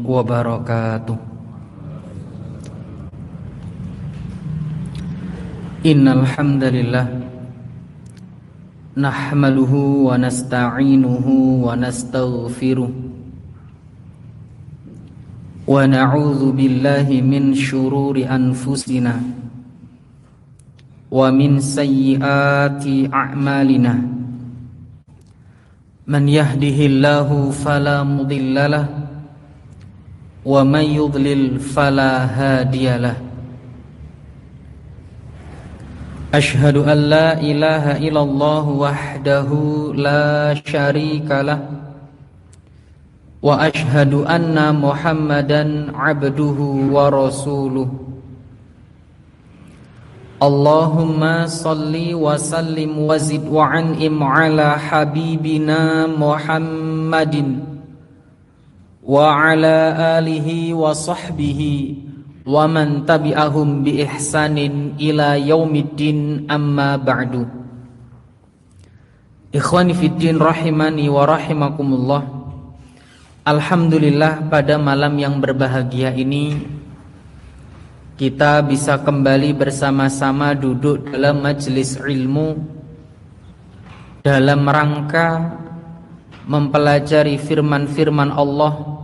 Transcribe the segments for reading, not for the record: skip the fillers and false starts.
wabarakatuh. Innal hamdalillah nahmaduhu wa nasta'inuhu wa nastaghfiruh wa na'udzu billahi min syururi anfusina wa min sayyiati a'malina. Man yahdihillahu fala mudhillalah wa man yudlil fala hadiyalah. Asyhadu an la ilaha illallah wahdahu la syarikalah wa asyhadu anna Muhammadan abduhu wa rasuluh. Allahumma salli wa sallim wa zid wa an'im ala habibina Muhammadin wa ala alihi wa sahbihi wa man tabi'ahum bi ihsanin ila yaumiddin, amma ba'du. Ikhwani fiddin rahimani wa rahimakumullah. Alhamdulillah, pada malam yang berbahagia ini kita bisa kembali bersama-sama duduk dalam majelis ilmu dalam rangka mempelajari firman-firman Allah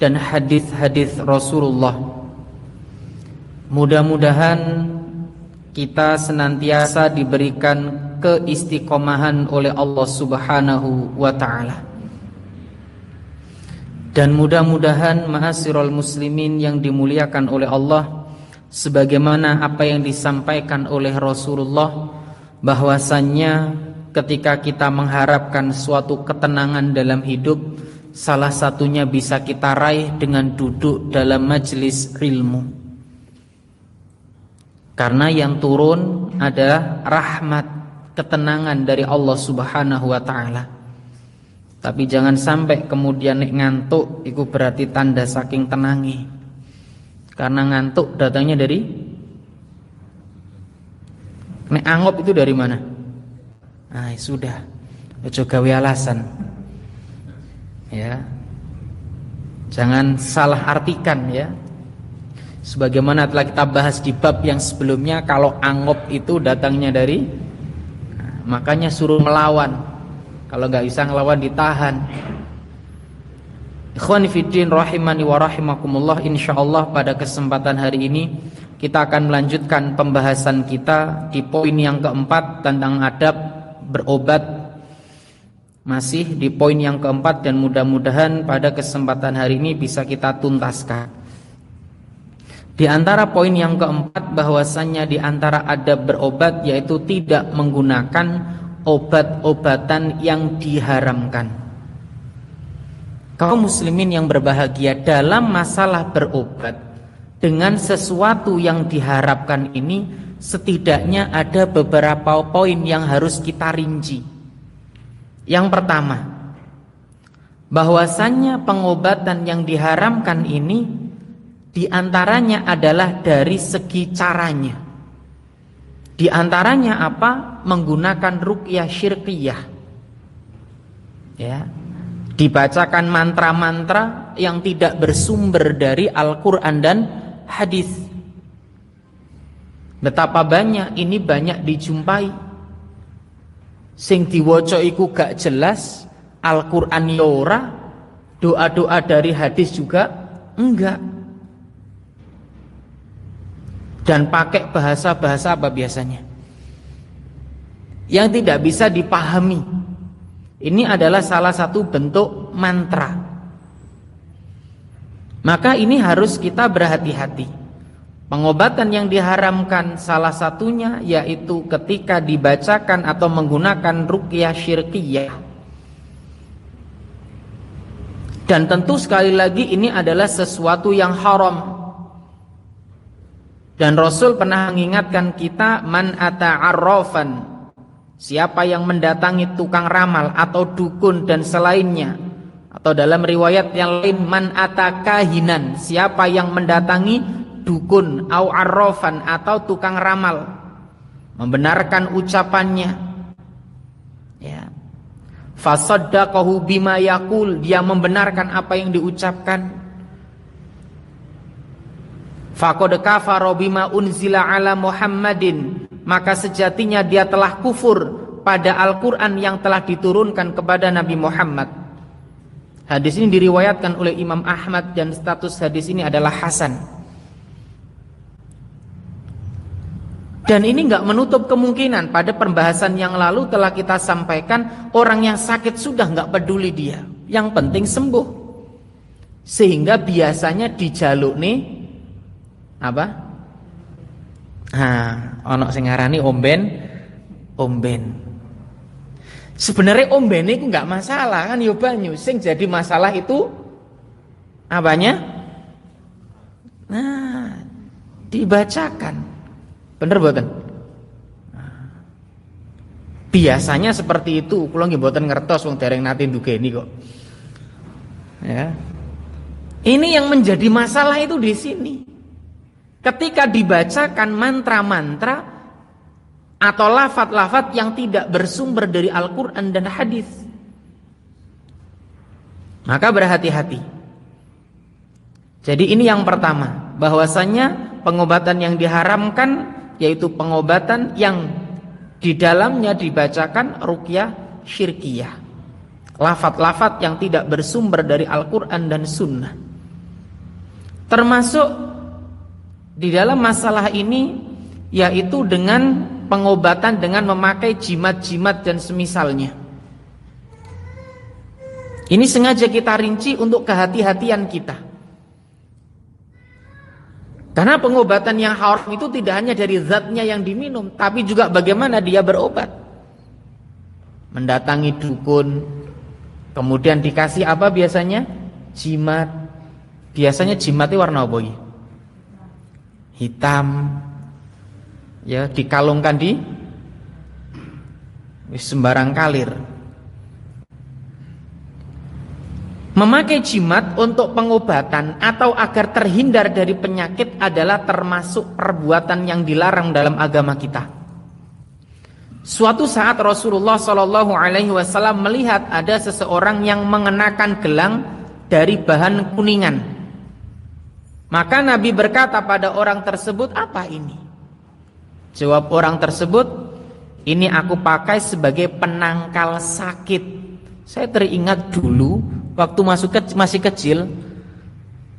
dan hadis-hadis Rasulullah. Mudah-mudahan kita senantiasa diberikan keistiqomahan oleh Allah Subhanahu wa ta'ala. Dan mudah-mudahan ma'asyiral muslimin yang dimuliakan oleh Allah, sebagaimana apa yang disampaikan oleh Rasulullah, bahwasannya ketika kita mengharapkan suatu ketenangan dalam hidup, salah satunya bisa kita raih dengan duduk dalam majelis ilmu. Karena yang turun adalah rahmat, ketenangan dari Allah Subhanahu wa ta'ala. Tapi jangan sampai kemudian ngantuk itu berarti tanda saking tenangi. Karena ngantuk datangnya dari angop itu dari mana? Nah, sudah, ojo gawe alasan. Ya. Jangan salah artikan ya. Sebagaimana telah kita bahas di bab yang sebelumnya, kalau angop itu datangnya dari makanya suruh melawan. Kalau nggak bisa ngelawan ditahan. Ikhwani fiddin rahimani wa rahimakumullah. Insyaallah pada kesempatan hari ini kita akan melanjutkan pembahasan kita di poin yang keempat tentang adab berobat. Masih di poin yang keempat, dan mudah-mudahan pada kesempatan hari ini bisa kita tuntaskan. Di antara poin yang keempat, bahwasannya di antara adab berobat yaitu tidak menggunakan obat-obatan yang diharamkan. Kaum muslimin yang berbahagia, dalam masalah berobat dengan sesuatu yang diharapkan ini, setidaknya ada beberapa poin yang harus kita rinci. Yang pertama, bahwasannya pengobatan yang diharamkan ini diantaranya adalah dari segi caranya. Di antaranya apa? Menggunakan ruqyah syirkiyah. Ya. Dibacakan mantra-mantra yang tidak bersumber dari Al-Qur'an dan hadis. Betapa banyak ini banyak dijumpai. Sing diwaca iku gak jelas, Al-Qur'an ya ora, doa-doa dari hadis juga enggak. Dan pakai bahasa-bahasa apa biasanya? Yang tidak bisa dipahami. Ini adalah salah satu bentuk mantra. Maka ini harus kita berhati-hati. Pengobatan yang diharamkan salah satunya yaitu ketika dibacakan atau menggunakan ruqyah syirkiyah. Dan tentu sekali lagi ini adalah sesuatu yang haram. Dan Rasul pernah mengingatkan kita, man ata'arrafan, siapa yang mendatangi tukang ramal atau dukun dan selainnya. Atau dalam riwayat yang lain, man atakahinan, siapa yang mendatangi dukun au arrafan atau tukang ramal, membenarkan ucapannya, ya, fasaddaqahu bima yaqul, dia membenarkan apa yang diucapkan. Faqad kafara bima unzila ala Muhammadin, maka sejatinya dia telah kufur pada Al-Qur'an yang telah diturunkan kepada Nabi Muhammad. Hadis ini diriwayatkan oleh Imam Ahmad dan status hadis ini adalah hasan. Dan ini enggak menutup kemungkinan, pada pembahasan yang lalu telah kita sampaikan, orang yang sakit sudah enggak peduli dia, yang penting sembuh. Sehingga biasanya dijaluk nih apa? Ono sing ngarani omben. Sebenarnya omben itu enggak masalah kan, yo banyu. Sing jadi masalah itu apanya? Dibacakan. Bener boten? Biasanya seperti itu. Kula nggih mboten ngertos wong dereng nate ndugeni kok. Ya. Ini yang menjadi masalah itu di sini. Ketika dibacakan mantra-mantra atau lafaz-lafaz yang tidak bersumber dari Al-Qur'an dan hadis, maka berhati-hati. Jadi ini yang pertama, bahwasanya pengobatan yang diharamkan yaitu pengobatan yang di dalamnya dibacakan ruqyah syirkiyah, lafaz-lafaz yang tidak bersumber dari Al-Qur'an dan Sunnah. Termasuk di dalam masalah ini yaitu dengan pengobatan dengan memakai jimat-jimat dan semisalnya. Ini sengaja kita rinci untuk kehati-hatian kita. Karena pengobatan yang haram itu tidak hanya dari zatnya yang diminum, tapi juga bagaimana dia berobat. Mendatangi dukun, kemudian dikasih apa biasanya? Jimat. Biasanya jimatnya warna apa? Hitam. Ya, dikalungkan di sembarang kalir. Memakai jimat untuk pengobatan atau agar terhindar dari penyakit adalah termasuk perbuatan yang dilarang dalam agama kita. Suatu saat Rasulullah SAW melihat ada seseorang yang mengenakan gelang dari bahan kuningan. Maka Nabi berkata pada orang tersebut, "Apa ini?" Jawab orang tersebut, "Ini aku pakai sebagai penangkal sakit." Saya teringat dulu waktu masih kecil,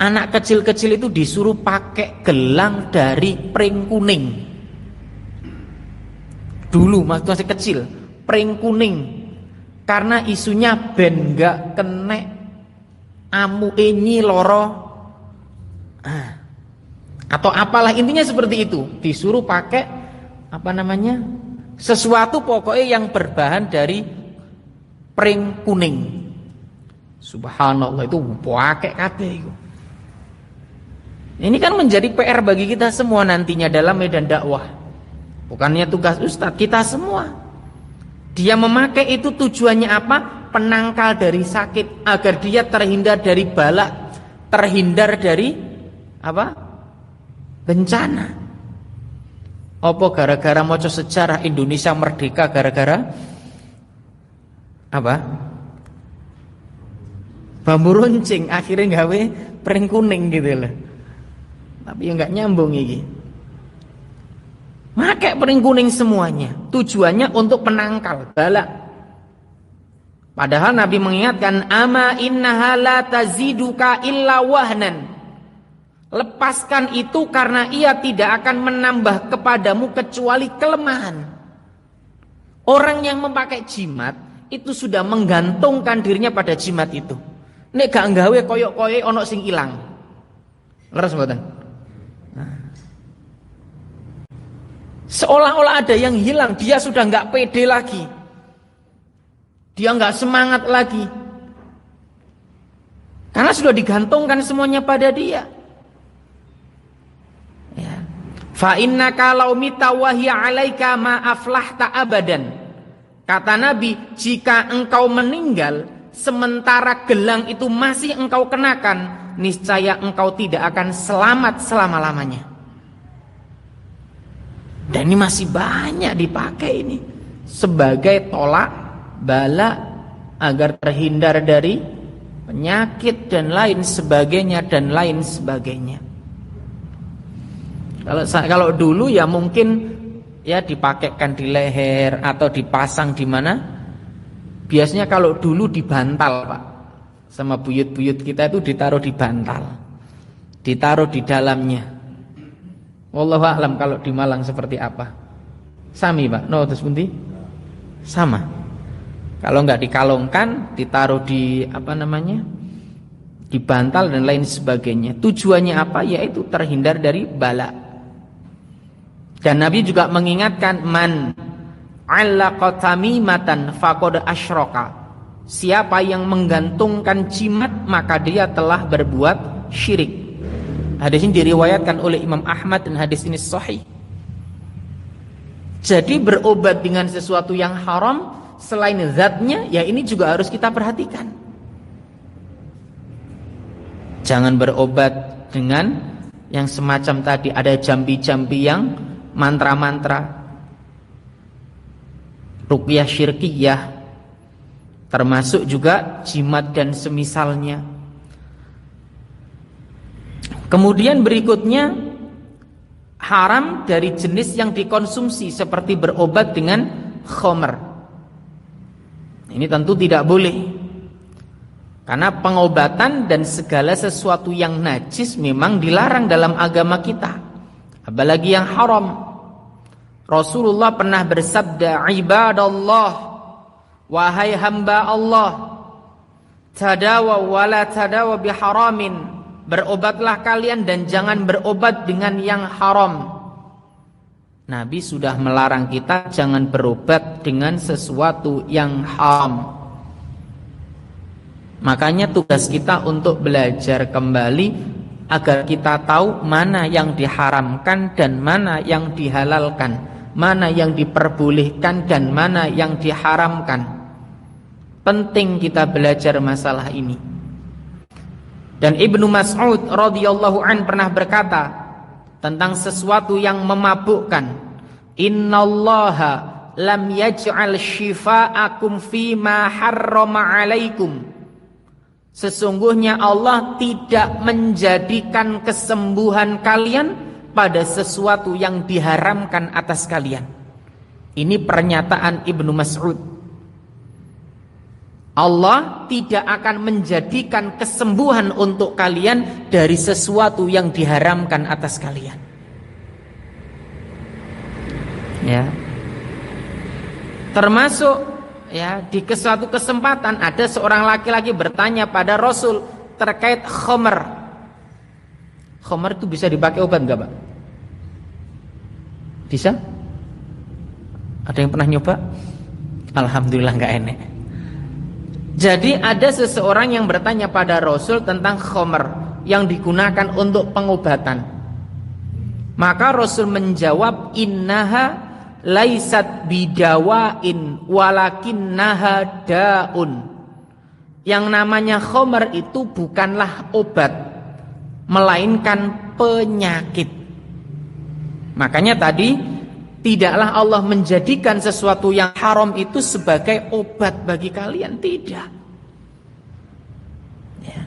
anak kecil-kecil itu disuruh pakai gelang dari pring kuning. Dulu waktu masih kecil, pring kuning. Karena isunya ben gak kena amu enyi loro. Atau apalah, intinya seperti itu. Disuruh pakai apa namanya? Sesuatu pokoknya yang berbahan dari pring kuning. Subhanallah, itu pakai kabeh itu. Ini kan menjadi PR bagi kita semua nantinya dalam medan dakwah. Bukannya tugas ustadz, kita semua. Dia memakai itu tujuannya apa? Penangkal dari sakit, agar dia terhindar dari bala, terhindar dari apa? Bencana. Apa gara-gara maca sejarah Indonesia merdeka gara-gara apa? Bambu runcing, akhirnya gawe pring kuning gitu loh. Tapi ya nggak nyambung ini. Pakai pring kuning semuanya, tujuannya untuk penangkal bala. Padahal Nabi mengingatkan, "Ama innaha la taziduka illa wahnan." Lepaskan itu karena ia tidak akan menambah kepadamu kecuali kelemahan. Orang yang memakai jimat itu sudah menggantungkan dirinya pada jimat itu. Nek gak nggawe koyok-koyok ono sing ilang. Leres mboten? Seolah-olah ada yang hilang, dia sudah gak pede lagi. Dia gak semangat lagi. Karena sudah digantungkan semuanya pada dia. Ya. Fa innaka law mita wa hiya 'alaika ma aflahta abadan. Kata Nabi, jika engkau meninggal sementara gelang itu masih engkau kenakan, niscaya engkau tidak akan selamat selama-lamanya. Dan ini masih banyak dipakai ini sebagai tolak bala, agar terhindar dari penyakit dan lain sebagainya dan lain sebagainya. Kalau dulu ya mungkin ya dipakaikan di leher atau dipasang di mana? Biasanya kalau dulu di bantal, Pak. Sama buyut-buyut kita itu ditaruh di bantal. Ditaruh di dalamnya. Wallahu a'lam kalau di Malang seperti apa. Sami, Pak. No, terus pundi? Sama. Kalau enggak dikalungkan, ditaruh di di bantal dan lain sebagainya. Tujuannya apa? Yaitu terhindar dari bala. Dan Nabi juga mengingatkan, man 'allaqa tamimatan faqad asyraka. Siapa yang menggantungkan jimat maka dia telah berbuat syirik. Hadis ini diriwayatkan oleh Imam Ahmad dan hadis ini sahih. Jadi berobat dengan sesuatu yang haram selain zatnya, ya ini juga harus kita perhatikan. Jangan berobat dengan yang semacam tadi, ada jambi-jambi yang mantra-mantra, ruqyah syirkiyah, termasuk juga jimat dan semisalnya. Kemudian berikutnya, haram dari jenis yang dikonsumsi seperti berobat dengan khamr. Ini tentu tidak boleh, karena pengobatan dan segala sesuatu yang najis memang dilarang dalam agama kita, apalagi yang haram. Rasulullah pernah bersabda, ibadallah, wahai hamba Allah, tadawa wala tadawa biharamin, berobatlah kalian dan jangan berobat dengan yang haram. Nabi sudah melarang kita jangan berobat dengan sesuatu yang haram. Makanya tugas kita untuk belajar kembali agar kita tahu mana yang diharamkan dan mana yang dihalalkan, mana yang diperbolehkan dan mana yang diharamkan. Penting kita belajar masalah ini. Dan Ibnu Mas'ud radhiyallahu an pernah berkata tentang sesuatu yang memabukkan, innallaha lam yaj'al syifa'akum fima harrama 'alaikum. Sesungguhnya Allah tidak menjadikan kesembuhan kalian pada sesuatu yang diharamkan atas kalian. Ini pernyataan Ibnu Mas'ud. Allah tidak akan menjadikan kesembuhan untuk kalian dari sesuatu yang diharamkan atas kalian. Ya. Termasuk ya, di suatu kesempatan ada seorang laki-laki bertanya pada Rasul terkait khamr. Khamr itu bisa dipakai obat enggak, Pak? Bisa? Ada yang pernah nyoba? Alhamdulillah enggak enak. Jadi ada seseorang yang bertanya pada Rasul tentang khamr yang digunakan untuk pengobatan. Maka Rasul menjawab, innaha laisat bidawain walakinnaha daun. Yang namanya khamr itu bukanlah obat, melainkan penyakit. Makanya tadi tidaklah Allah menjadikan sesuatu yang haram itu sebagai obat bagi kalian, tidak. Ya.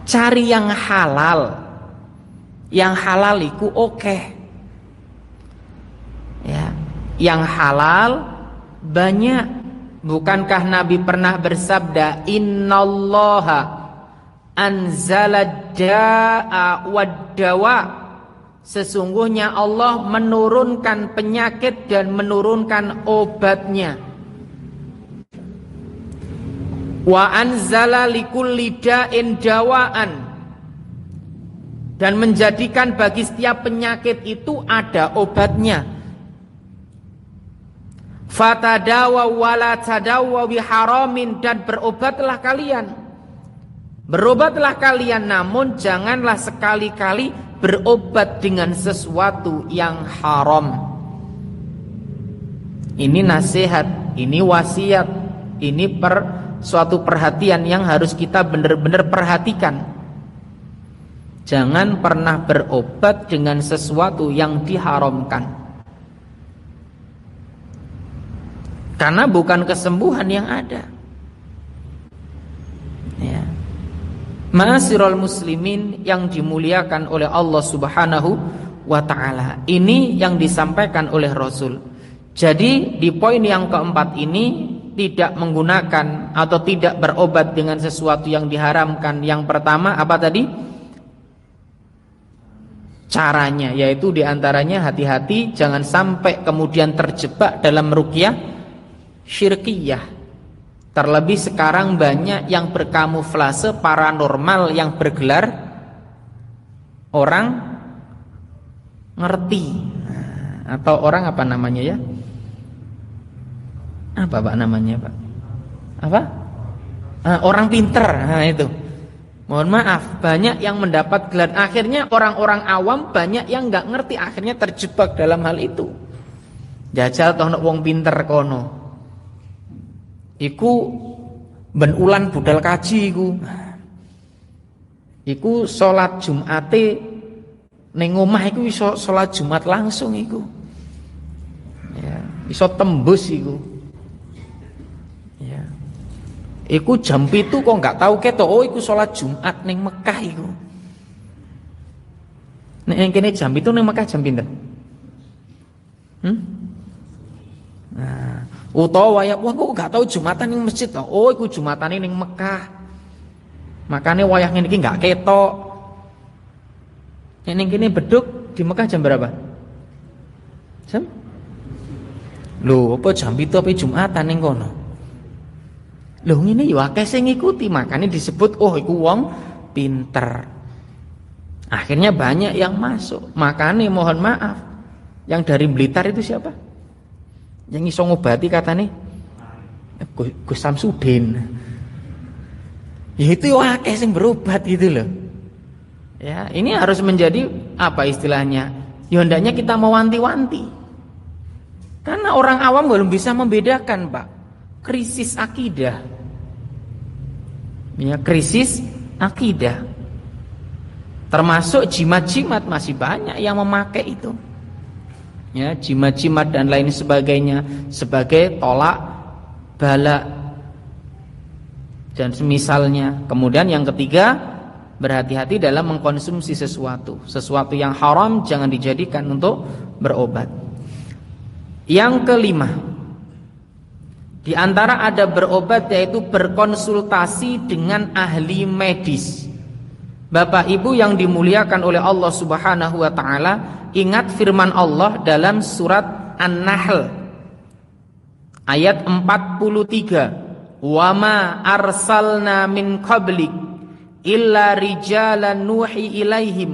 Cari yang halal. Yang halal itu oke. Ya. Yang halal banyak. Bukankah Nabi pernah bersabda, innallaha anzala da'a wad dawa. Sesungguhnya Allah menurunkan penyakit dan menurunkan obatnya. Wa anzala likulli da'in dawaan. Dan menjadikan bagi setiap penyakit itu ada obatnya. Fatadawa wala tadawa biharamin, dan berobatlah kalian. Berobatlah kalian, namun janganlah sekali-kali berobat dengan sesuatu yang haram. Ini nasihat, ini wasiat, ini suatu perhatian yang harus kita benar-benar perhatikan. Jangan pernah berobat dengan sesuatu yang diharamkan. Karena bukan kesembuhan yang ada. Ma'asyiral muslimin yang dimuliakan oleh Allah Subhanahu wa taala. Ini yang disampaikan oleh Rasul. Jadi di poin yang keempat ini tidak menggunakan atau tidak berobat dengan sesuatu yang diharamkan. Yang pertama apa tadi? Caranya, yaitu diantaranya hati-hati jangan sampai kemudian terjebak dalam ruqyah syirkiyah. Terlebih sekarang banyak yang berkamuflase paranormal yang bergelar orang ngerti atau orang apa namanya ya? Apa Pak namanya Pak? Apa? Orang pinter. Nah itu. Mohon maaf, banyak yang mendapat gelar. Akhirnya orang-orang awam banyak yang nggak ngerti, akhirnya terjebak dalam hal itu. Jajal toh wong pinter kono. Iku ben ulan budal kaji iku. Iku salat Jumate ning omah iku iso salat Jumat langsung iku. Ya, iso tembus iku. Ya. Iku jam 7 kok enggak tahu ketok, oh iku salat Jumat ning Mekah iku. Nek kene jam 7 ning Mekah jam pinten? Nah, utawa wayah wah kok gak tahu Jumatan ning masjid to. Oh iku Jumatane ning Mekah. Makane wayah ngene iki gak ketok. Ning kene beduk di Mekah jam berapa? Jam? Lho, apa jam 7 apa Jumatan ning kono? Lho ngene ya akeh sing ngikuti, makane disebut oh iku wong pinter. Akhirnya banyak yang masuk. Makane mohon maaf, yang dari Blitar itu siapa? Yang iso ngobati katane Gus Samsudin. Ya itu akeh sing berobat gitu loh. Ya, ini harus menjadi apa istilahnya? Ya hendaknya kita mewanti-wanti. Karena orang awam belum bisa membedakan, Pak. Krisis akidah. Ya, krisis akidah. Termasuk jimat-jimat masih banyak yang memakai itu. Ya, jimat-jimat dan lain sebagainya sebagai tolak bala dan semisalnya. Kemudian yang ketiga, berhati-hati dalam mengkonsumsi sesuatu yang haram jangan dijadikan untuk berobat. Yang kelima, di antara ada berobat yaitu berkonsultasi dengan ahli medis. Bapak Ibu yang dimuliakan oleh Allah Subhanahu wa taala, ingat firman Allah dalam surat An-Nahl ayat 43, "Wa ma arsalna min qablik illa rijalan nuhi ilaihim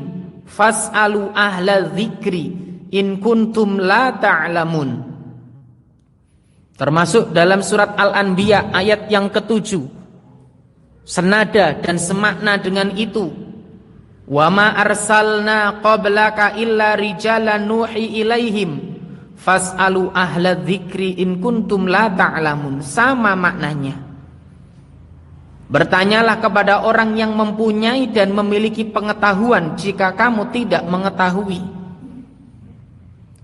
fas'alu ahla dzikri in kuntum la ta'lamun." Termasuk dalam surat Al-Anbiya ayat yang ke-7, senada dan semakna dengan itu, "Wa ma arsalna qablaka illa rijalan nuhi ilaihim fas'alu ahla dzikri in kuntum la ta'lamun." Sama maknanya. Bertanyalah kepada orang yang mempunyai dan memiliki pengetahuan jika kamu tidak mengetahui.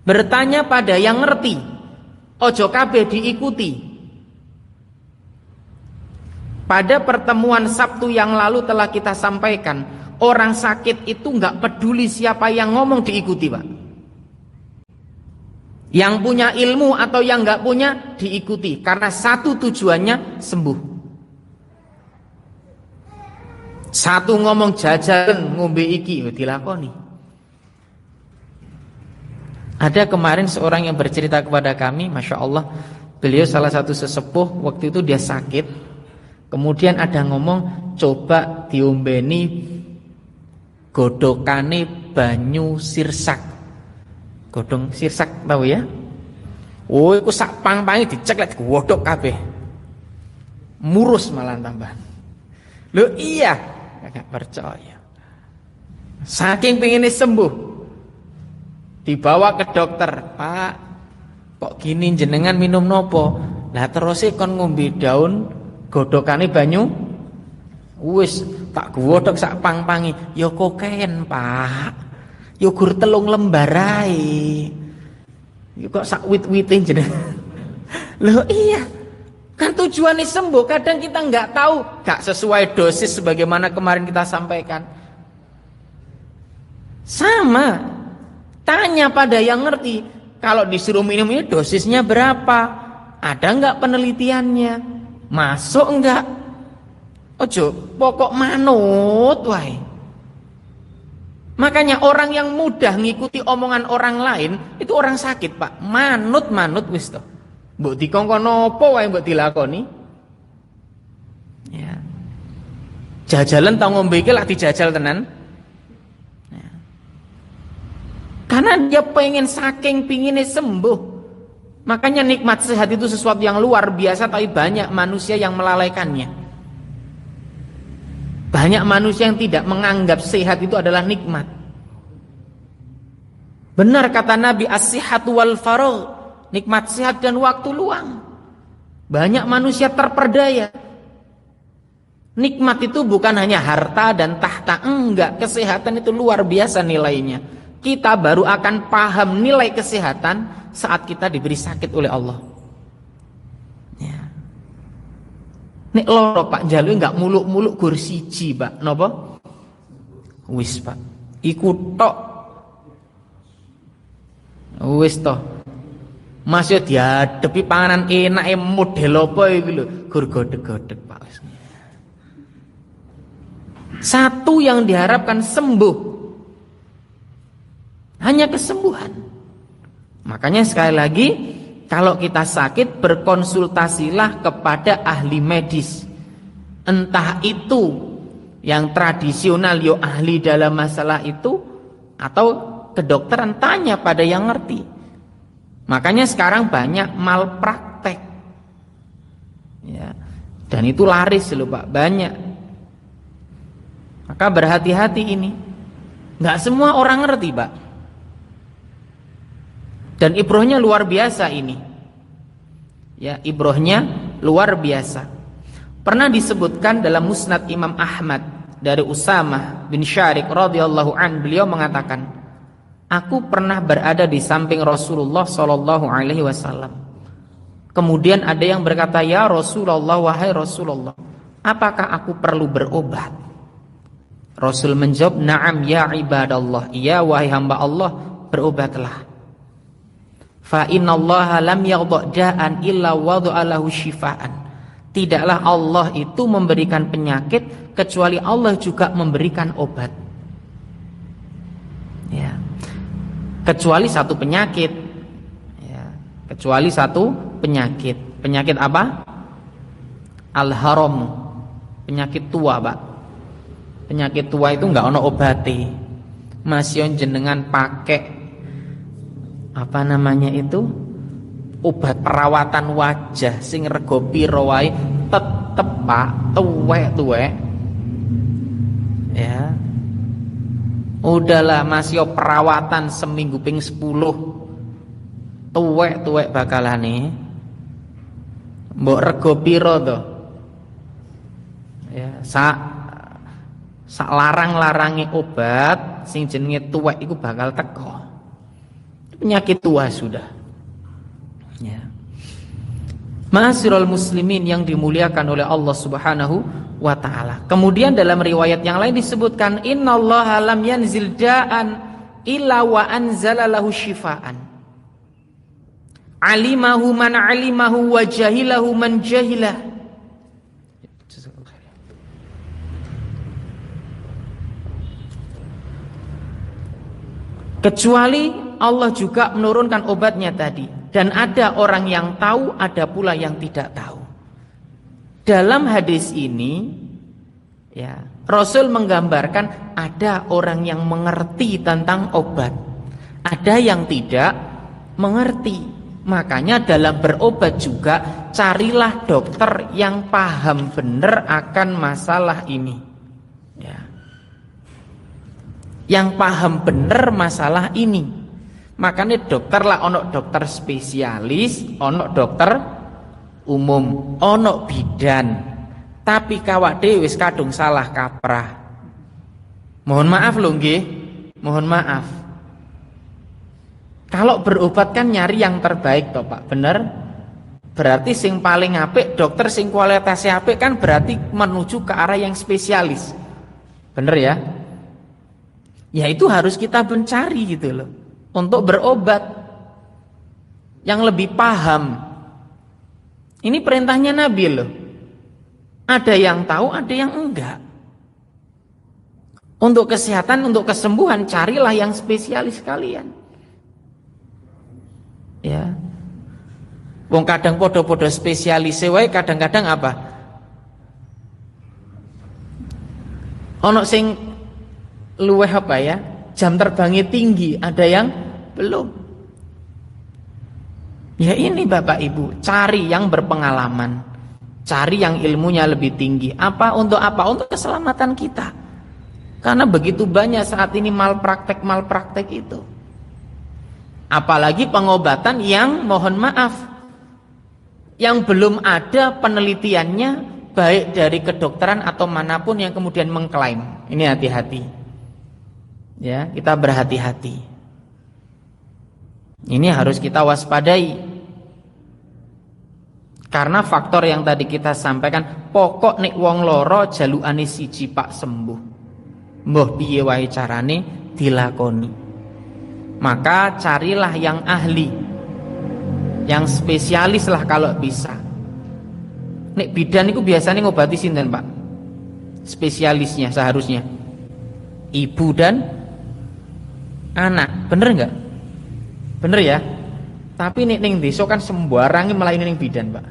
Bertanya pada yang ngerti. Ojo kabeh diikuti. Pada pertemuan Sabtu yang lalu telah kita sampaikan, orang sakit itu nggak peduli siapa yang ngomong diikuti, Pak. Yang punya ilmu atau yang nggak punya diikuti karena satu tujuannya sembuh. Satu ngomong jajan ngombe iki dilakoni. Ada kemarin seorang yang bercerita kepada kami, Masya Allah, beliau salah satu sesepuh, waktu itu dia sakit. Kemudian ada ngomong, coba diombeni godokane banyu sirsak. Godong sirsak tahu ya? Oh, iku sak pang-pangi dicek godok kabeh. Murus malah tambah. Loh iya, enggak percaya. Saking pengennya sembuh, dibawa ke dokter, "Pak, kok gini jenengan minum nopo?" Lah terus kon ngombe daun godokane banyu. Wis tak godhok sak pang-pangi. Ya kokain, Pak. Ya gur 3 lembar ae. Ya kok sak wit-wite jenengan. Loh iya. Kan tujuannya sembuh, kadang kita nggak tahu, nggak sesuai dosis sebagaimana kemarin kita sampaikan. Sama, tanya pada yang ngerti, kalau disuruh minum ini dosisnya berapa? Ada nggak penelitiannya? Masuk nggak? Ojo, pokok manut wae. Makanya orang yang mudah ngikuti omongan orang lain itu orang sakit, Pak. Manut wis toh. Mbok dikongkon apa wae mbok dilakoni. Ya. Jajalan tau ngombe iki lak dijajal tenan. Ya. Karena dia pengen saking pingine sembuh. Makanya nikmat sehat itu sesuatu yang luar biasa, tapi banyak manusia yang melalaikannya. Banyak manusia yang tidak menganggap sehat itu adalah nikmat. Benar kata Nabi, as-sihhatu wal faragh. Nikmat sehat dan waktu luang. Banyak manusia terperdaya. Nikmat itu bukan hanya harta dan tahta, enggak. Kesehatan itu luar biasa nilainya. Kita baru akan paham nilai kesehatan saat kita diberi sakit oleh Allah. Ya. Nek loro Pak jalu enggak muluk-muluk gur siji, Pak. Napa? Wis, Pak. Iku tok. Wis toh. Masih diadepi panganan enake model apa iki lho, gur godheg-godheg Pak. Satu yang diharapkan sembuh. Hanya kesembuhan. Makanya sekali lagi, kalau kita sakit berkonsultasilah kepada ahli medis. Entah itu yang tradisional yo ahli dalam masalah itu, atau kedokteran tanya pada yang ngerti. Makanya sekarang banyak malpraktek, ya, dan itu laris loh Pak, banyak. Maka berhati-hati ini, nggak semua orang ngerti Pak. Dan ibrohnya luar biasa ini, ya ibrohnya luar biasa. Pernah disebutkan dalam Musnad Imam Ahmad dari Usamah bin Syariq radhiyallahu an, beliau mengatakan, aku pernah berada di samping Rasulullah Shallallahu Alaihi Wasallam. Kemudian ada yang berkata, ya Rasulullah, wahai Rasulullah, apakah aku perlu berobat? Rasul menjawab, na'am ya ibadallah, iya wahai hamba Allah, berobatlah. Fa innallaha lam yaghdha da'an illa wadha'a lahu syifaan. Tidaklah Allah itu memberikan penyakit kecuali Allah juga memberikan obat. Ya. Kecuali satu penyakit, ya, kecuali satu penyakit. Penyakit apa? Al-haram, penyakit tua Pak. Penyakit tua itu nggak ono obati. Masih jenengan pakai apa namanya itu, obat perawatan wajah sing rego piro wae tetep Pak tuwek-tuwek. Ya. Udahlah masih perawatan seminggu ping 10, tuwek bakalane. Mbok rego piro to? Ya, sak larang-larange obat sing jenenge tuwek iku bakal teko. Penyakit tua sudah. Ya. Ma'asyiral muslimin yang dimuliakan oleh Allah Subhanahu wa ta'ala. Kemudian dalam riwayat yang lain disebutkan, innallaha lam yanzil da'an illa wa anzala lahu syifaan. Alimahu man alimahu wa jahilahu man jahilah. Kecuali Allah juga menurunkan obatnya tadi. Dan ada orang yang tahu, ada pula yang tidak tahu. Dalam hadis ini, ya, Rasul menggambarkan ada orang yang mengerti tentang obat, ada yang tidak mengerti. Makanya dalam berobat juga carilah dokter yang paham benar akan masalah ini, ya, yang paham benar masalah ini. Makanya dokter lah, ono dokter spesialis, ono dokter umum, ono bidan. Tapi kawak dhewe wis kadung salah kaprah. Mohon maaf lho nggih, mohon maaf. Kalau berobat kan nyari yang terbaik toh Pak, bener? Berarti sing paling apik, dokter sing kualitasnya apik kan berarti menuju ke arah yang spesialis. Bener ya? Ya itu harus kita mencari gitu loh. Untuk berobat yang lebih paham. Ini perintahnya Nabi loh. Ada yang tahu, ada yang enggak. Untuk kesehatan, untuk kesembuhan, carilah yang spesialis kalian. Ya. Wong kadang podo-podo spesialis wae, kadang-kadang apa? Ono sing luweh apa ya? Jam terbangnya tinggi, ada yang belum. Ya ini Bapak Ibu, cari yang berpengalaman. Cari yang ilmunya lebih tinggi. Apa? Untuk apa? Untuk keselamatan kita. Karena begitu banyak saat ini malpraktek itu. Apalagi pengobatan yang mohon maaf, yang belum ada penelitiannya, baik dari kedokteran atau manapun yang kemudian mengklaim. Ini hati-hati. Ya, kita berhati-hati. Ini harus kita waspadai. Karena faktor yang tadi kita sampaikan, pokok nek wong loro jalukane siji pak sembuh. Mbah piye wae carane dilakoni. Maka carilah yang ahli, yang spesialis lah kalau bisa. Nek bidan itu biasanya ngobati sinten Pak? Spesialisnya seharusnya ibu dan anak, bener nggak? Bener ya. Tapi nek ning desa kan sembarange malah ini ning bidan Pak.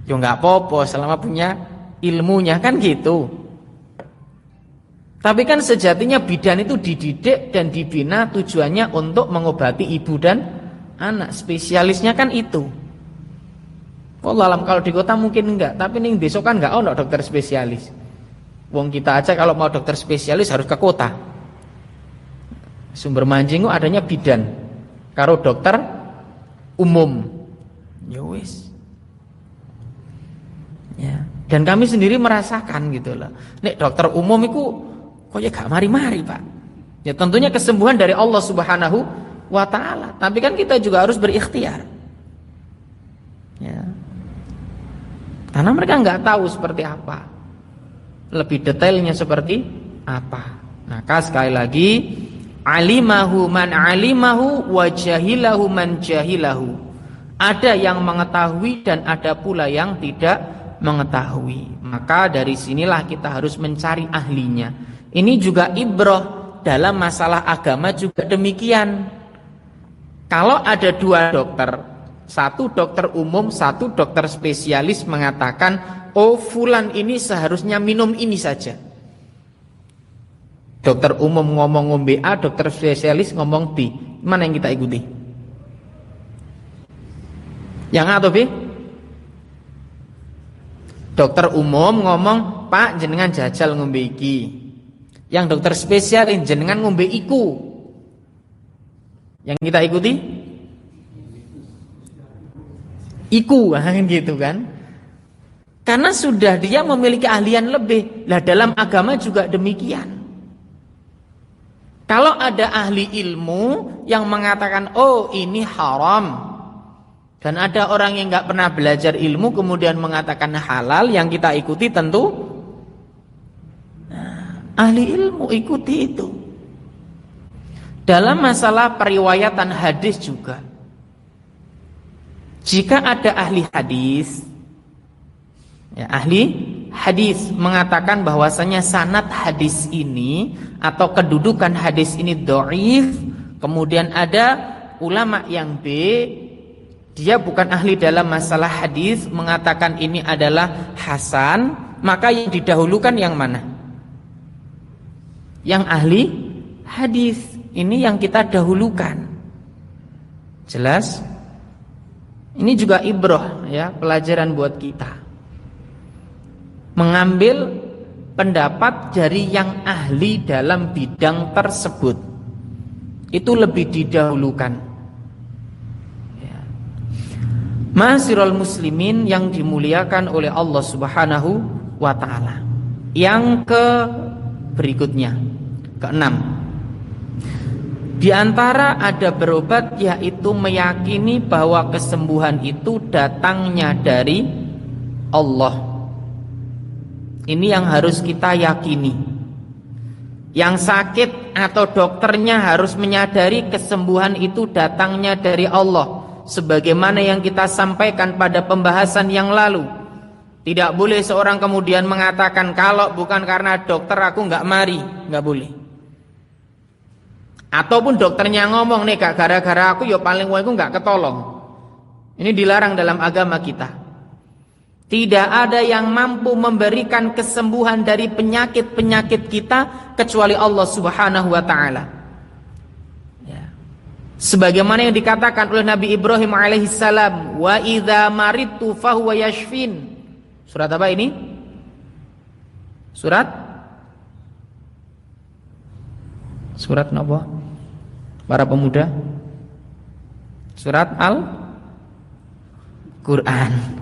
Ya nggak apa-apa selama punya ilmunya kan gitu. Tapi kan sejatinya bidan itu dididik dan dibina tujuannya untuk mengobati ibu dan anak. Spesialisnya kan itu. Wallahualam kalau di kota mungkin enggak, tapi ning desa kan enggak ono dokter spesialis. Wong kita aja kalau mau dokter spesialis harus ke kota. Sumber Manjing adanya bidan karo dokter umum. Ya wis. Ya, dan kami sendiri merasakan gitu loh. Nek dokter umum itu kok ya gak mari-mari Pak. Ya tentunya kesembuhan dari Allah Subhanahu wa ta'ala. Tapi kan kita juga harus berikhtiar. Ya. Karena mereka nggak tahu seperti apa. Lebih detailnya seperti apa. Maka sekali lagi, alimahu man alimahu wa jahilahu man jahilahu. Ada yang mengetahui dan ada pula yang tidak mengetahui. Maka dari sinilah kita harus mencari ahlinya. Ini juga ibrah dalam masalah agama juga demikian. Kalau ada dua dokter, satu dokter umum, satu dokter spesialis mengatakan, oh fulan ini seharusnya minum ini saja. Dokter umum ngomong ngombe A, dokter spesialis ngomong B. Mana yang kita ikuti? Yang A atau B? Dokter umum ngomong, Pak jenengan jajal ngombe iki. Yang dokter spesialis jenengan ngombe iku. Yang kita ikuti? Iku, gitu kan? Karena sudah dia memiliki ahlian lebih. Lah dalam agama juga demikian. Kalau ada ahli ilmu yang mengatakan, oh ini haram, dan ada orang yang nggak pernah belajar ilmu kemudian mengatakan halal, yang kita ikuti tentu ahli ilmu, ikuti itu. Dalam masalah periwayatan hadis juga, jika ada ahli hadis, ya, ahli hadis mengatakan bahwasanya sanad hadis ini atau kedudukan hadis ini dhaif, kemudian ada ulama yang B, dia bukan ahli dalam masalah hadis, mengatakan ini adalah hasan, maka yang didahulukan yang mana? Yang ahli hadis. Ini yang kita dahulukan. Jelas? Ini juga ibrah ya, pelajaran buat kita. Mengambil pendapat dari yang ahli dalam bidang tersebut. Itu lebih didahulukan. Ya. Ma'asyiral muslimin yang dimuliakan oleh Allah Subhanahu wa ta'ala. Yang ke berikutnya, keenam. Di antara adab berobat yaitu meyakini bahwa kesembuhan itu datangnya dari Allah. Ini yang harus kita yakini. Yang sakit atau dokternya harus menyadari kesembuhan itu datangnya dari Allah. Sebagaimana yang kita sampaikan pada pembahasan yang lalu. Tidak boleh seorang kemudian mengatakan kalau bukan karena dokter aku nggak mari, nggak boleh. Ataupun dokternya ngomong nih kak, gara-gara aku ya paling aku nggak ketolong. Ini dilarang dalam agama kita. Tidak ada yang mampu memberikan kesembuhan dari penyakit-penyakit kita kecuali Allah Subhanahu wa taala. Ya. Sebagaimana yang dikatakan oleh Nabi Ibrahim alaihissalam, wa idza maridtu fahuwa yashfin. Surat apa ini? Surat apa? Para pemuda? Surat Al-Quran.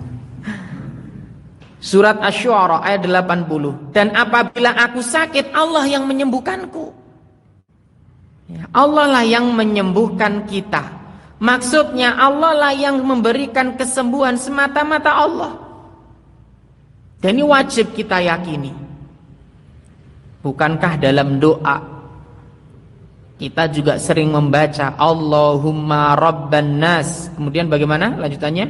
Surat Asy-Syu'ara ayat 80. Dan apabila aku sakit, Allah yang menyembuhkanku. Ya, Allah lah yang menyembuhkan kita. Maksudnya Allah lah yang memberikan kesembuhan, semata-mata Allah. Dan ini wajib kita yakini. Bukankah dalam doa kita juga sering membaca Allahumma rabban nas. Kemudian bagaimana lanjutannya?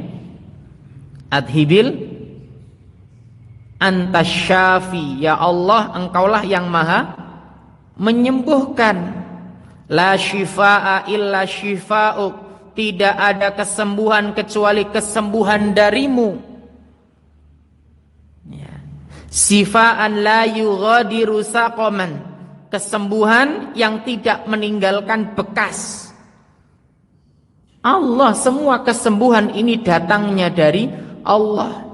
Adhibil antas syafi. Ya Allah, engkaulah yang maha menyembuhkan. La syifaa illa syifa'uk. Tidak ada kesembuhan kecuali kesembuhan darimu. Ya. Sifaan la yughadiru saqaman. Kesembuhan yang tidak meninggalkan bekas. Allah, semua kesembuhan ini datangnya dari Allah.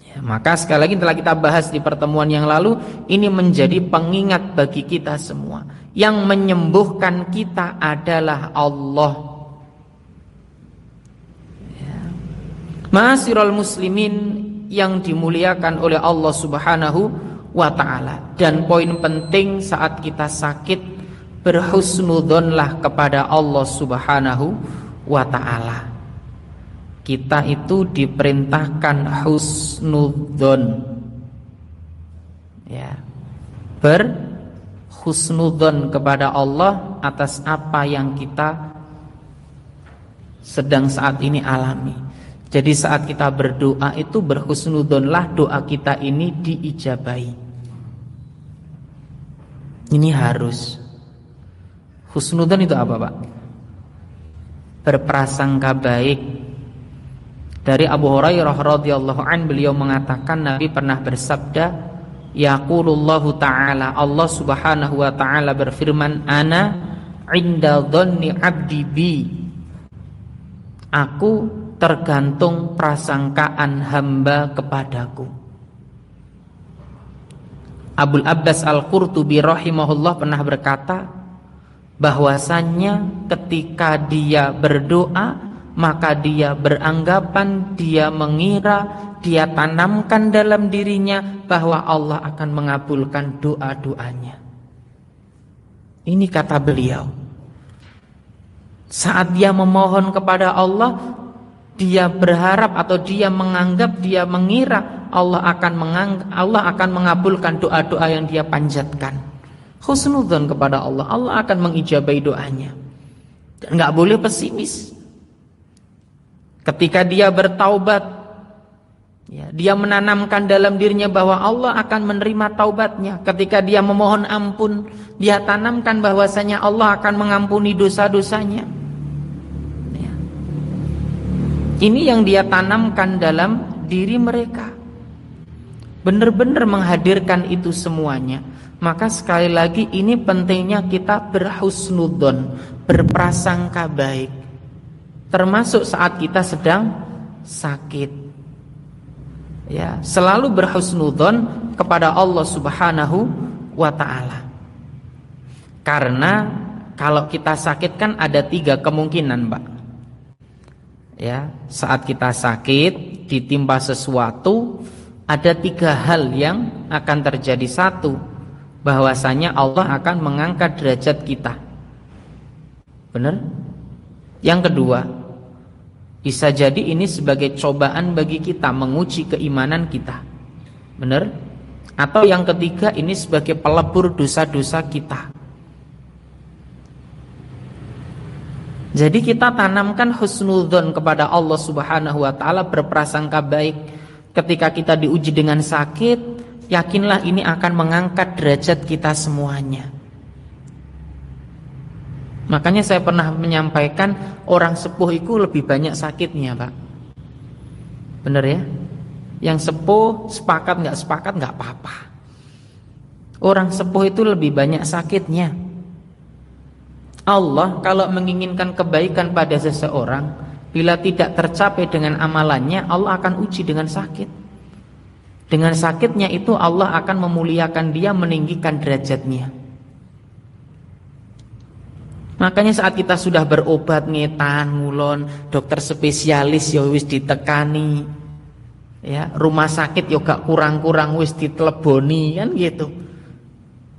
Ya, maka sekali lagi telah kita bahas di pertemuan yang lalu, ini menjadi pengingat bagi kita semua. Yang menyembuhkan kita adalah Allah. Ya. Ma'asyiral muslimin yang dimuliakan oleh Allah Subhanahu wa ta'ala. Dan poin penting saat kita sakit, berhusnudzonlah kepada Allah Subhanahu wa ta'ala. Kita itu diperintahkan husnudzon, ya, berhusnudzon kepada Allah atas apa yang kita sedang saat ini alami. Jadi saat kita berdoa itu berhusnudzonlah doa kita ini diijabahi. Ini harus. Husnudzon itu apa, Pak? Berprasangka baik. Dari Abu Hurairah radhiyallahu an, beliau mengatakan Nabi pernah bersabda, yaqulullahu ta'ala, Allah Subhanahu wa ta'ala berfirman, ana inda dhanni 'abdi bi. Aku tergantung prasangkaan hamba kepadaku. Abul Abbas Al-Qurtubi rahimahullah pernah berkata bahwasannya ketika dia berdoa, maka dia beranggapan, dia mengira, dia tanamkan dalam dirinya bahwa Allah akan mengabulkan doa-doanya. Ini kata beliau. Saat dia memohon kepada Allah, dia berharap atau dia menganggap, dia mengira Allah akan mengabulkan doa-doa yang dia panjatkan. Husnudzon kepada Allah, Allah akan mengijabahi doanya. Dan enggak boleh pesimis. Ketika dia bertaubat, ya, dia menanamkan dalam dirinya bahwa Allah akan menerima taubatnya. Ketika dia memohon ampun, dia tanamkan bahwasanya Allah akan mengampuni dosa-dosanya. Ini yang dia tanamkan dalam diri mereka. Benar-benar menghadirkan itu semuanya. Maka sekali lagi ini pentingnya kita berhusnudzon, berprasangka baik. Termasuk saat kita sedang sakit. Ya, selalu berhusnudzon kepada Allah Subhanahu wa ta'ala. Karena kalau kita sakit kan ada 3 kemungkinan, Pak. Ya, saat kita sakit ditimpa sesuatu, ada 3 hal yang akan terjadi. 1, bahwasanya Allah akan mengangkat derajat kita. Benar? Yang kedua, bisa jadi ini sebagai cobaan bagi kita, menguji keimanan kita. Benar? Atau yang ketiga, ini sebagai pelebur dosa-dosa kita. Jadi kita tanamkan husnudzon kepada Allah Subhanahu wa taala, berprasangka baik. Ketika kita diuji dengan sakit, yakinlah ini akan mengangkat derajat kita semuanya. Makanya saya pernah menyampaikan, orang sepuh itu lebih banyak sakitnya, Pak. Bener ya? Yang sepuh sepakat nggak apa-apa. Orang sepuh itu lebih banyak sakitnya. Allah kalau menginginkan kebaikan pada seseorang, bila tidak tercapai dengan amalannya, Allah akan uji dengan sakit. Dengan sakitnya itu Allah akan memuliakan dia, meninggikan derajatnya. Makanya saat kita sudah berobat, ngetan, ngulon, dokter spesialis ya wis ditekani, ya rumah sakit ya gak kurang-kurang wis diteleboni, kan gitu.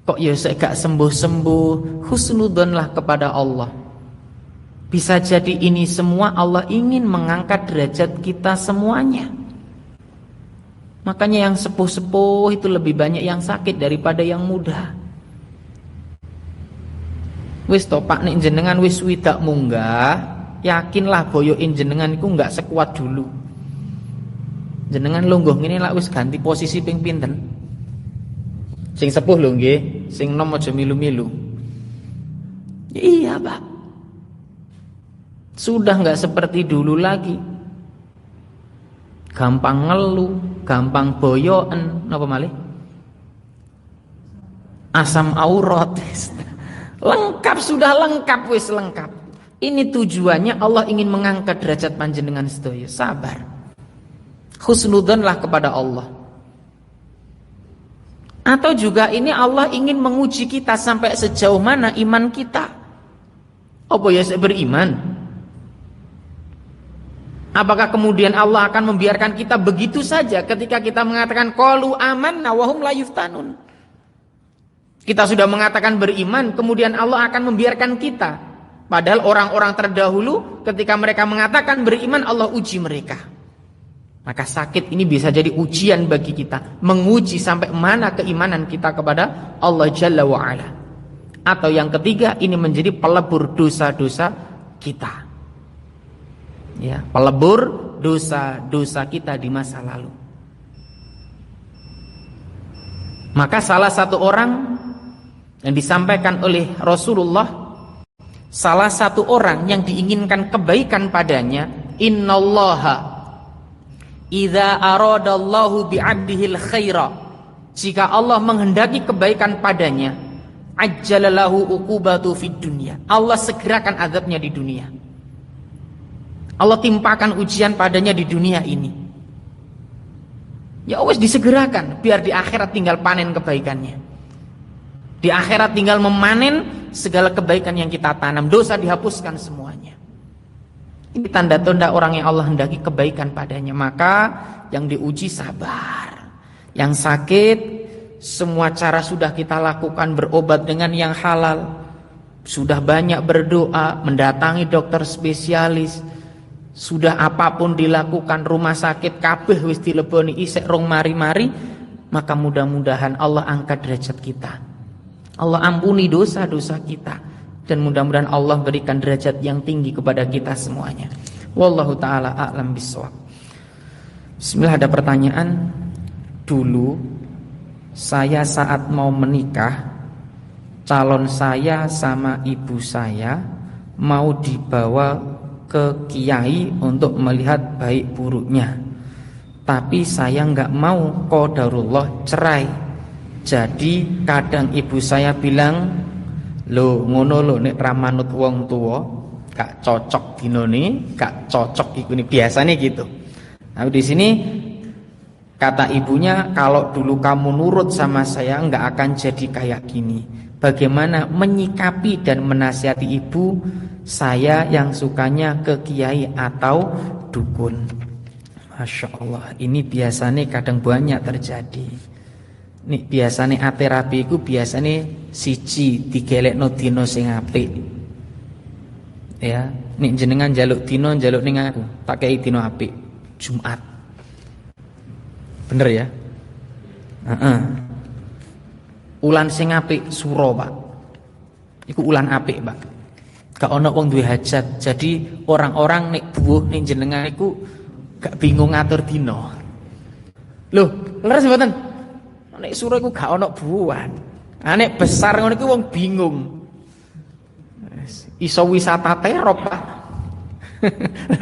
Kok ya gak sembuh-sembuh, husnudzonlah kepada Allah. Bisa jadi ini semua Allah ingin mengangkat derajat kita semuanya. Makanya yang sepuh-sepuh itu lebih banyak yang sakit daripada yang muda. Wis to Pak, nek jenengan wis widak munggah, yakinlah boyoin jenengan iku enggak sekuat dulu. Jenengan lungguh ngene lak wis ganti posisi ping pinten? Sing sepuh lho nggih, sing nom aja milu-milu. Iya, Pak. Sudah enggak seperti dulu lagi. Gampang ngeluh, gampang boyoen, napa malih? Asam aurat. Lengkap, sudah lengkap, wis lengkap. Ini tujuannya Allah ingin mengangkat derajat panjenengan sedaya. Sabar, husnudzonlah kepada Allah. Atau juga ini Allah ingin menguji kita sampai sejauh mana iman kita. Apa ya saya beriman? Apakah kemudian Allah akan membiarkan kita begitu saja ketika kita mengatakan qalu amanna wa hum la yuftanun? Kita sudah mengatakan beriman, kemudian Allah akan membiarkan kita. Padahal orang-orang terdahulu ketika mereka mengatakan beriman, Allah uji mereka. Maka sakit ini bisa jadi ujian bagi kita, menguji sampai mana keimanan kita kepada Allah Jalla wa'ala. Atau yang ketiga, ini menjadi pelebur dosa-dosa kita. Ya, pelebur dosa-dosa kita di masa lalu. Maka salah satu orang yang disampaikan oleh Rasulullah, salah satu orang yang diinginkan kebaikan padanya, innallaha idza aradallahu bi'abdihil khaira, jika Allah menghendaki kebaikan padanya, ajjalalahu uqubatu fid dunya, Allah segerakan azabnya di dunia. Allah timpakan ujian padanya di dunia ini. Ya wis disegerakan, biar di akhirat tinggal panen kebaikannya. Di akhirat tinggal memanen segala kebaikan yang kita tanam, dosa dihapuskan semuanya. Ini tanda-tanda orang yang Allah hendaki kebaikan padanya. Maka yang diuji sabar, yang sakit semua cara sudah kita lakukan, berobat dengan yang halal, sudah banyak berdoa, mendatangi dokter spesialis, sudah apapun dilakukan, rumah sakit kabeh wis dileboni isek rong mari-mari, maka mudah-mudahan Allah angkat derajat kita. Allah ampuni dosa-dosa kita, dan mudah-mudahan Allah berikan derajat yang tinggi kepada kita semuanya. Wallahu taala a'lam bishawab. Bismillah, ada pertanyaan. Dulu saya saat mau menikah, calon saya sama ibu saya mau dibawa ke kiai untuk melihat baik buruknya. Tapi saya nggak mau, qadarullah cerai. Jadi kadang ibu saya bilang, "Lho ngono lho nek ramanut wong tua, gak cocok dinone, gak cocok iku ini." Biasanya gitu. Nah, di sini kata ibunya, "Kalau dulu kamu nurut sama saya nggak akan jadi kayak gini." Bagaimana menyikapi dan menasihati ibu saya yang sukanya ke kiai atau dukun? Masya Allah, ini biasanya kadang banyak terjadi. Nek biasane ate rabi iku biasane siji digelekno dina sing apik. Ya, nek jenengan njaluk dina njaluk ning aku, tak kei dina apik. Jumat. Bener ya? Heeh. Ulan sing apik suro, Pak. Iku ulan apik, Pak. Gak ono wong duwe hajat. Jadi orang-orang nek buuh ning jenengan iku gak bingung ngatur dina. Loh, leres mboten? Nek suro iku gak ono buuhan. Nek besar ngono iku wong bingung. Iso wisata terop, Pak.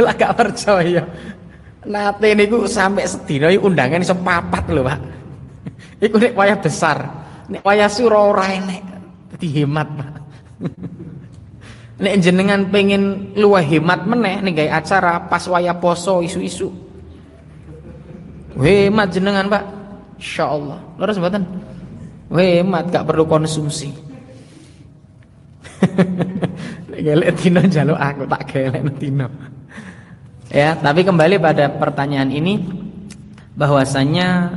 Lah gak percaya. Nate niku sampai sedina undangan iso 4 lho, Pak. Iku nek wayah besar. Nek wayah suro ora enek. Dadi hemat, Pak. Nek jenengan pengen luwih hemat meneh ning gawe acara pas wayah poso isu-isu. Hemat jenengan, Pak. Insyaallah. Leres mboten? Hemat gak perlu konsumsi. Nek gelek dino njaluk aku tak gelekno dino. Ya, tapi kembali pada pertanyaan ini bahwasanya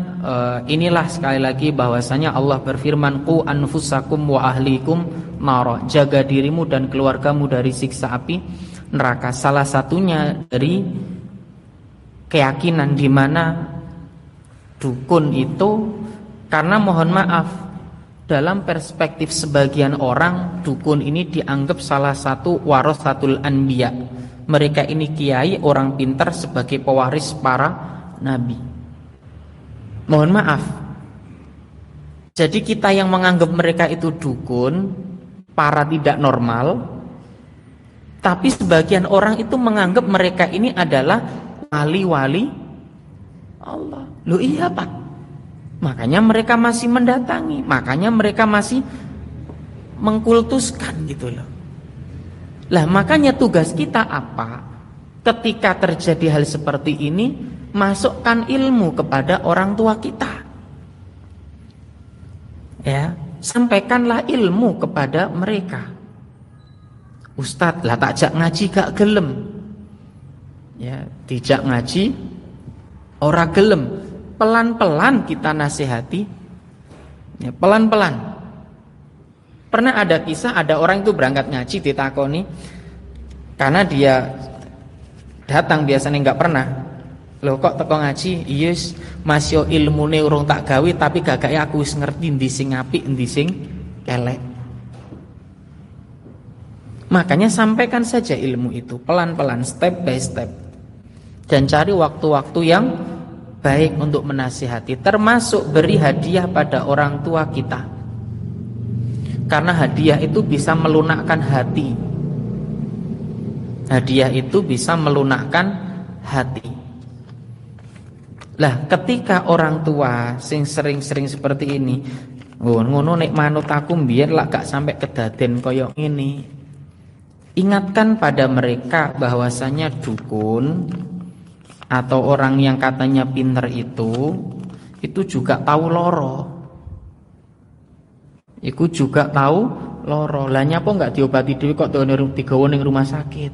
inilah sekali lagi bahwasanya Allah berfirman qu anfusakum wa ahlikum nar, jaga dirimu dan keluargamu dari siksa api neraka. Salah satunya dari keyakinan di mana dukun itu, karena mohon maaf dalam perspektif sebagian orang dukun ini dianggap salah satu warasatul anbiya. Mereka ini kiai, orang pintar sebagai pewaris para nabi. Mohon maaf. Jadi kita yang menganggap mereka itu dukun, para tidak normal, tapi sebagian orang itu menganggap mereka ini adalah wali-wali Allah. Loh iya, Pak. Makanya mereka masih mendatangi, makanya mereka masih mengkultuskan gitu loh. Lah makanya tugas kita apa? Ketika terjadi hal seperti ini, masukkan ilmu kepada orang tua kita. Ya, sampaikanlah ilmu kepada mereka. Ustadz, lah takjak ngaji gak gelem. Ya, dijak ngaji ora gelem. Pelan-pelan kita nasihati. Ya, pelan-pelan. Pernah ada kisah, ada orang itu berangkat ngaji ditakoni, karena dia datang biasanya nggak pernah. Loh kok teko ngaji? Yes, masih ilmune urung tak gawe, tapi gagake aku wis ngerti endi sing apik, endi sing elek. Makanya sampaikan saja ilmu itu pelan-pelan, step by step, dan cari waktu-waktu yang baik untuk menasihati, termasuk beri hadiah pada orang tua kita. Karena hadiah itu bisa melunakkan hati. Hadiah itu bisa melunakkan hati. Lah ketika orang tua sing sering-sering seperti ini, ngono nek manut aku mbiyen lak gak sampai kedaden koyo ngene. Ingatkan pada mereka bahwasanya dukun atau orang yang katanya pinter itu juga tahu loro. Iku juga tahu loro. Lah nyapa enggak diobati dhewe kok digawa ning rumah sakit.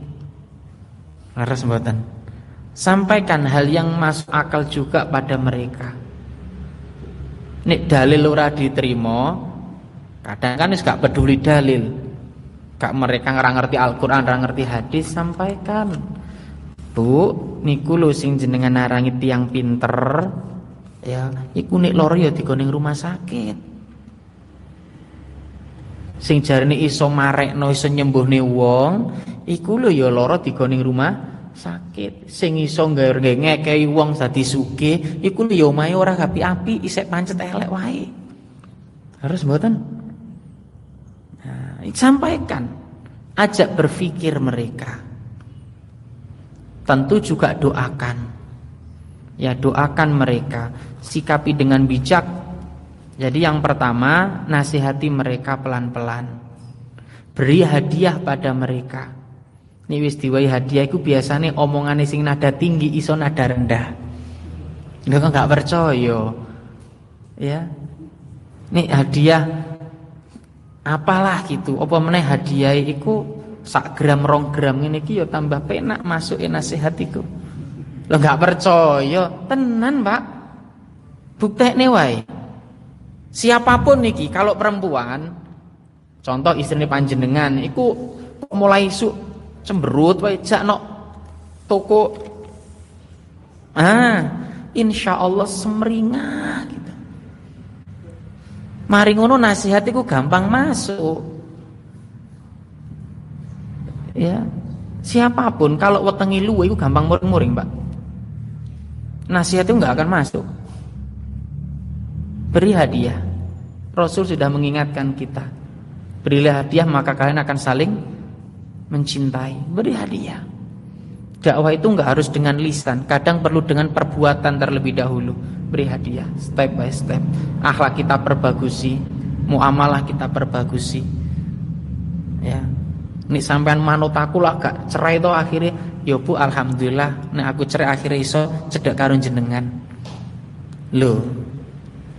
Leres mboten? Sampaikan hal yang masuk akal juga pada mereka. Nek dalil ora diterima, kadang kan wis gak peduli dalil. Gak mereka ora ngerti Al-Qur'an, ora ngerti hadis, sampaikan. Bu, niku lho sing jenengan narangi tiyang pinter. Ya, iku nek loro ya digawa ning rumah sakit. Sing jarene iso marekno, iso nyembuhne wong, iku lho ya lara digawa ning rumah sakit. Sing iso ngekeki wong dadi sugih, iku lho ya omahe ora api-api, isih pancet elek wae. Harus mboten? Nah, sampaikan, ajak berpikir mereka. Tentu juga doakan. Ya, doakan mereka, sikapi dengan bijak. Jadi yang pertama, nasihati mereka pelan-pelan. Beri hadiah pada mereka. Ini wis diwai hadiah itu biasanya omongane sing nada tinggi iso nada rendah. Enggak percaya. Ya. Nih hadiah apalah gitu. Apa meneh hadiah iku sak gram 2 gram ngene iki ya tambah penak masuke nasihat iku. Lho enggak percaya, tenan, Pak. Buktekne wae. Siapapun niki, kalau perempuan, contoh istrinya panjenengan, iku mulai cemberut wae jak nok toko, insya Allah semringah gitu. Mari ngono nasihat iku gampang masuk. Ya, siapapun kalau wetengi luwe iku gampang muring-muring, Pak. Nasihat itu nggak akan masuk. Beri hadiah. Rasul sudah mengingatkan kita. Berilah hadiah maka kalian akan saling mencintai. Beri hadiah. Dakwah itu nggak harus dengan lisan, kadang perlu dengan perbuatan terlebih dahulu. Beri hadiah, step by step. Akhlak kita perbagusi, muamalah kita perbagusi. Ya, nek sampean manut aku lah gak cerai to akhirnya, ya Bu alhamdulillah, nek aku cerai akhirnya iso cedek karo jenengan. Loh,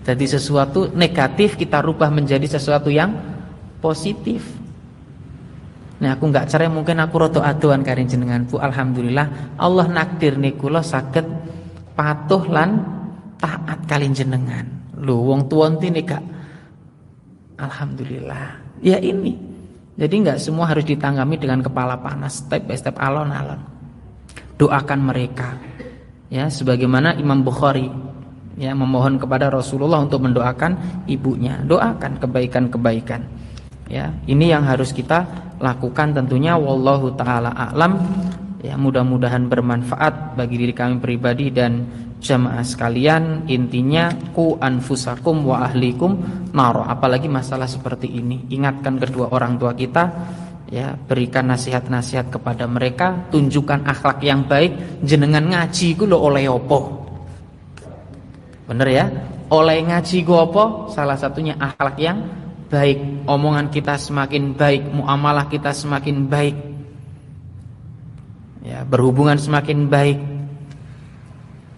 jadi sesuatu negatif kita rubah menjadi sesuatu yang positif. Nah aku nggak cerai mungkin aku roto aduan karo jenengan Bu, alhamdulillah Allah nakdir niku kula saged patuh lan taat kalian jenengan. Lho wong tuwa ntine gak alhamdulillah. Ya ini. Jadi nggak semua harus ditanggami dengan kepala panas, step by step, alon-alon. Doakan mereka. Ya sebagaimana Imam Bukhari ya memohon kepada Rasulullah untuk mendoakan ibunya. Doakan kebaikan-kebaikan. Ya, ini yang harus kita lakukan tentunya, wallahu taala a'lam. Ya, mudah-mudahan bermanfaat bagi diri kami pribadi dan jamaah sekalian. Intinya ku anfusakum wa ahlikum nar. Apalagi masalah seperti ini, ingatkan kedua orang tua kita, ya, berikan nasihat-nasihat kepada mereka, tunjukkan akhlak yang baik. Jenengan ngaji ku lho oleh opo? Bener ya? Oleh ngaji ku apa? Salah satunya akhlak yang baik, omongan kita semakin baik, muamalah kita semakin baik, ya, berhubungan semakin baik.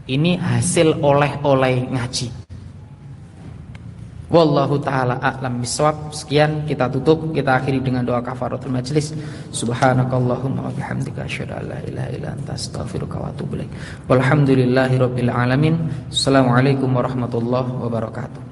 Ini hasil oleh-oleh ngaji. Wallahu taala a'lam bishawab. Sekian kita tutup, kita akhiri dengan doa kafaratul majlis. Subhanakallahumma wa bihamdika asyhadu an la ilaha illa anta astaghfiruka wa atubu ilaik. Walhamdulillahirabbil alamin. Assalamualaikum warahmatullahi wabarakatuh.